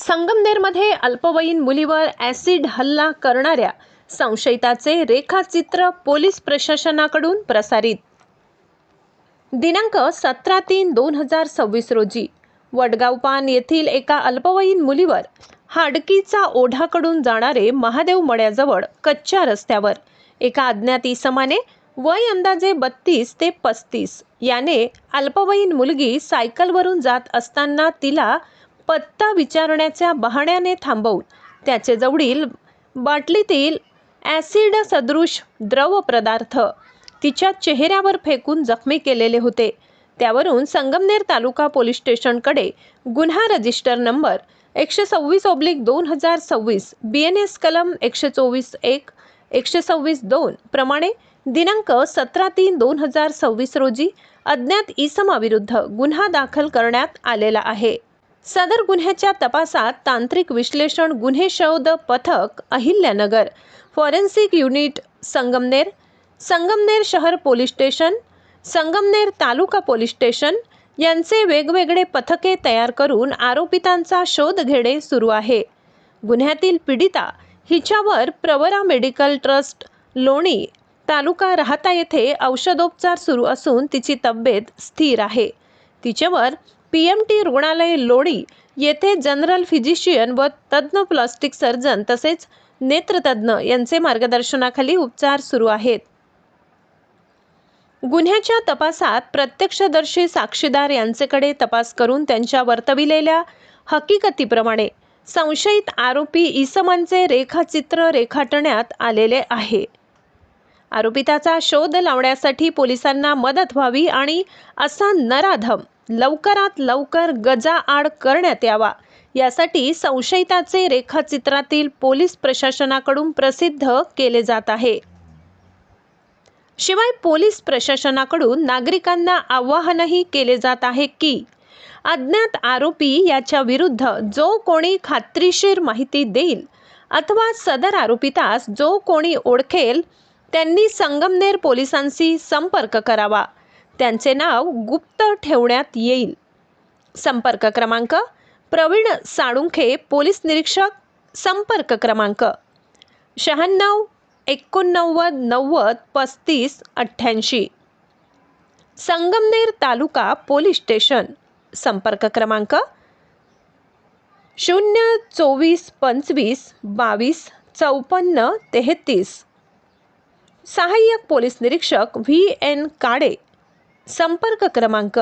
संगमनेरमध्ये अल्पवयीन मुलीवर ॲसिड हल्ला करणाऱ्या संशयिताचे रेखाचित्र पोलीस प्रशासनाकडून प्रसारित। दिनांक 17/3/2026 रोजी वडगावपान येथील एका अल्पवयीन मुलीवर हाडकीचा ओढाकडून जाणारे महादेव मळ्याजवळ कच्च्या रस्त्यावर एका अज्ञात इसमाने वय अंदाजे 32 ते 35 याने अल्पवयीन मुलगी सायकलवरून जात असताना तिला पत्ता विचारण्याच्या बहाण्याने थांबवून त्याचे जवळील बाटलीतील ॲसिड सदृश द्रव पदार्थ तिच्या चेहऱ्यावर फेकून जखमी केलेले होते। त्यावरून संगमनेर तालुका पोलीस स्टेशनकडे गुन्हा रजिस्टर नंबर 126/2026 BNS कलम 124(1) 126(2) प्रमाणे दिनांक 17/3/2026 रोजी अज्ञात इसमाविरुद्ध गुन्हा दाखल करण्यात आलेला आहे। सदर गुन्ह्याच्या तपासात तांत्रिक विश्लेषण गुन्हे शोध पथक अहिल्यानगर, फॉरेन्सिक युनिट संगमनेर, संगमनेर शहर पोलीस स्टेशन, संगमनेर तालुका पोलीस स्टेशन यांचे वेगवेगळे पथके तयार करून आरोपितांचा शोध घेणे सुरू आहे। गुन्ह्यातील पीडिता हिच्यावर प्रवरा मेडिकल ट्रस्ट लोणी तालुका राहता येथे औषधोपचार सुरू असून तिची तब्येत स्थिर आहे। तिच्यावर PMT रुग्णालय लोणी येथे जनरल फिजिशियन व तज्ञ प्लास्टिक सर्जन तसेच नेत्रतज्ञ यांचे मार्गदर्शनाखाली उपचार सुरू आहेत। गुन्ह्याच्या तपासात प्रत्यक्षदर्शी साक्षीदार यांच्याकडे तपास करून त्यांच्या वर्तविलेल्या हकीकतीप्रमाणे संशयित आरोपी इसमांचे रेखाचित्र रेखाटण्यात आलेले आहे। आरोपिताचा शोध लावण्यासाठी पोलिसांना मदत व्हावी आणि असा नराधम लवकरात लवकर गजाआड करण्यात यावा यासाठी संशयिताचे रेखाचित्रातील पोलीस प्रशासनाकडून प्रसिद्ध केले जात आहे। शिवाय पोलीस प्रशासनाकडून नागरिकांना आवाहनही केले जात आहे की अज्ञात आरोपी याच्या विरुद्ध जो कोणी खात्रीशीर माहिती देईल अथवा सदर आरोपितास जो कोणी ओळखेल त्यांनी संगमनेर पोलिसांशी संपर्क करावा। त्यांचे नाव गुप्त ठेवण्यात येईल। संपर्क क्रमांक प्रवीण साळुंखे पोलीस निरीक्षक, संपर्क क्रमांक 96 89 90 35 88। संगमनेर तालुका पोलीस स्टेशन, संपर्क क्रमांक 024 25 22 54 33। सहाय्यक पोलीस निरीक्षक VN काडे, संपर्क क्रमांक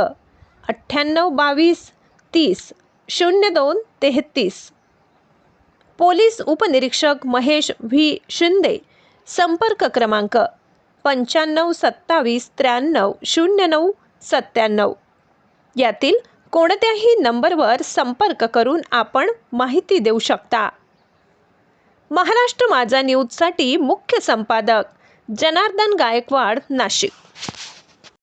98 22 30 02 33। पोलीस उपनिरीक्षक महेश V शिंदे, संपर्क क्रमांक 95 27 93 09 97। यातील कोणत्याही नंबरवर संपर्क करून आपण माहिती देऊ शकता। महाराष्ट्र माझा न्यूजसाठी मुख्य संपादक जनार्दन गायकवाड, नाशिक।